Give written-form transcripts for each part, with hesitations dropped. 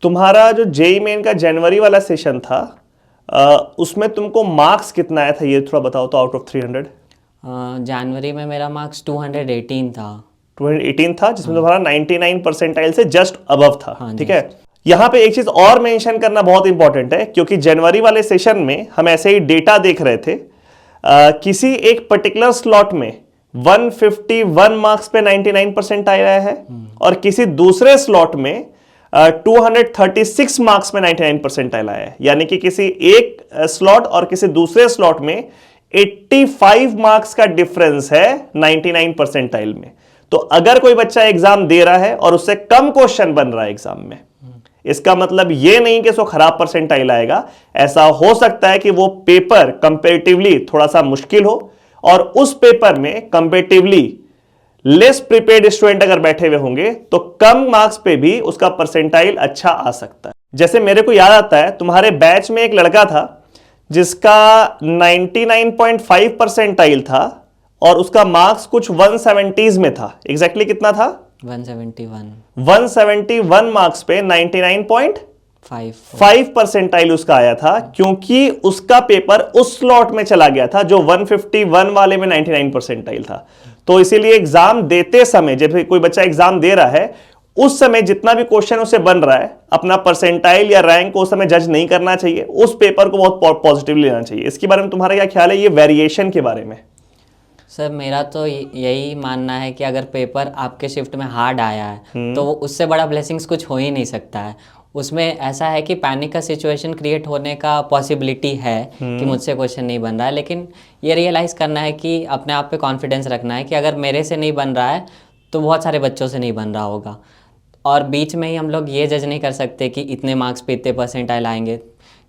तुम्हारा जो JEE main का जनवरी वाला सेशन था उसमें तुमको मार्क्स कितना आया था, ये थोड़ा बताओ तो, आउट ऑफ 300? जनवरी में मेरा मार्क्स 218 था। 218 था, जिसमें तुम्हारा 99 परसेंटाइल से जस्ट अबव था। हाँ ठीक है, यहां पे एक चीज और मेंशन करना बहुत इंपॉर्टेंट है, क्योंकि जनवरी वाले सेशन में हम ऐसे ही डेटा देख रहे थे। किसी एक पर्टिकुलर स्लॉट में 151 मार्क्स पे 99 परसेंटाइल आया है और किसी दूसरे स्लॉट में 236 मार्क्स में 99 परसेंटाइल आया है। यानी कि किसी एक स्लॉट और किसी दूसरे स्लॉट में 85 मार्क्स का डिफरेंस है 99 परसेंटाइल में। तो अगर कोई बच्चा एग्जाम दे रहा है और उससे कम क्वेश्चन बन रहा है एग्जाम में, इसका मतलब यह नहीं कि उसको खराब परसेंटाइल आएगा। ऐसा हो सकता है कि वो पेपर कंपैरेटिवली थोड़ा सा मुश्किल हो और उस पेपर में कंपैरेटिवली लेस प्रिपेयर्ड स्टूडेंट अगर बैठे हुए होंगे तो कम मार्क्स पे भी उसका परसेंटाइल अच्छा आ सकता है। जैसे मेरे को याद आता है, तुम्हारे बैच में एक लड़का था जिसका 99.5 परसेंटाइल था और उसका मार्क्स कुछ 170s में था। एग्जैक्टली कितना था? 171 मार्क्स पे 99.5 परसेंटाइल उसका आया था, क्योंकि उसका पेपर उस स्लॉट में चला गया था जो 151 वाले में 99 परसेंटाइल था। तो इसीलिए एग्जाम देते समय, जब कोई बच्चा एग्जाम दे रहा है, उस समय जितना भी क्वेश्चन उसे बन रहा है, अपना परसेंटाइल या रैंक को उस समय जज नहीं करना चाहिए, उस पेपर को बहुत पॉजिटिवली लेना चाहिए। इसके बारे में तुम्हारा क्या ख्याल है, ये वेरिएशन के बारे में? सर मेरा तो यही मानना है कि अगर पेपर आपके शिफ्ट में हार्ड आया है तो उससे बड़ा ब्लेसिंग्स कुछ हो ही नहीं सकता है। उसमें ऐसा है कि पैनिक का सिचुएशन क्रिएट होने का पॉसिबिलिटी है कि मुझसे क्वेश्चन नहीं बन रहा है, लेकिन ये रियलाइज़ करना है कि अपने आप पे कॉन्फिडेंस रखना है कि अगर मेरे से नहीं बन रहा है तो बहुत सारे बच्चों से नहीं बन रहा होगा। और बीच में ही हम लोग ये जज नहीं कर सकते कि इतने मार्क्स पे इतने परसेंटाइल आएंगे,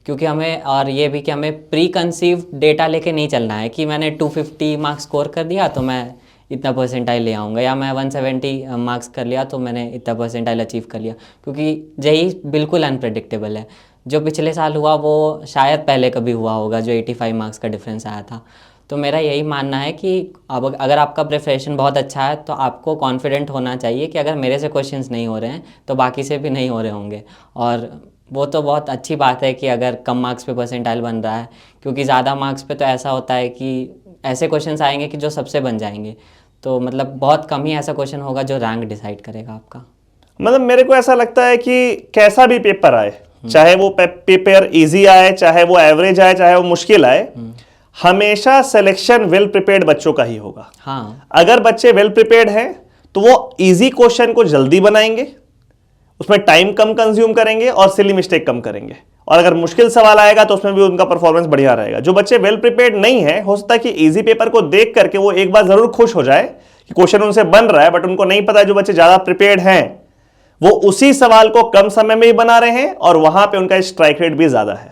क्योंकि हमें, और ये भी कि हमें प्री कंसीव डेटा लेके नहीं चलना है कि मैंने 250 मार्क्स स्कोर कर दिया तो मैं इतना परसेंटाइल ले आऊँगा, या मैं 170 मार्क्स कर लिया तो मैंने इतना परसेंटाइल अचीव कर लिया, क्योंकि जेई बिल्कुल अनप्रेडिक्टेबल है। जो पिछले साल हुआ वो शायद पहले कभी हुआ होगा, जो 85 मार्क्स का डिफरेंस आया था। तो मेरा यही मानना है कि अब अगर आपका प्रिपरेशन बहुत अच्छा है तो आपको कॉन्फिडेंट होना चाहिए कि अगर मेरे से क्वेश्चंस नहीं हो रहे हैं तो बाकी से भी नहीं हो रहे होंगे। और वो तो बहुत अच्छी बात है कि अगर कम मार्क्स पे परसेंटाइल बन रहा है, क्योंकि ज़्यादा मार्क्स पे तो ऐसा होता है कि ऐसे क्वेश्चंस आएंगे कि जो सबसे बन जाएंगे। तो मतलब बहुत कम ही ऐसा क्वेश्चन होगा जो रैंक डिसाइड करेगा आपका। मतलब मेरे को ऐसा लगता है कि कैसा भी पेपर आए, चाहे वो पेपर इजी आए, चाहे वो एवरेज आए, चाहे वो मुश्किल आए, हमेशा सिलेक्शन वेल प्रिपेयर्ड बच्चों का ही होगा। हाँ, अगर बच्चे वेल प्रिपेयर्ड हैं तो वो इजी क्वेश्चन को जल्दी बनाएंगे, उसमें टाइम कम कंज्यूम करेंगे और सिली मिस्टेक कम करेंगे। और अगर मुश्किल सवाल आएगा तो उसमें भी उनका परफॉर्मेंस बढ़िया रहेगा। जो बच्चे वेल प्रिपेयर्ड नहीं है, हो सकता है कि इजी पेपर को देख करके वो एक बार जरूर खुश हो जाए कि क्वेश्चन उनसे बन रहा है, बट उनको नहीं पता है जो बच्चे ज्यादा प्रिपेयर्ड हैं वो उसी सवाल को कम समय में ही बना रहे हैं और वहां पे उनका स्ट्राइक रेट भी ज्यादा है।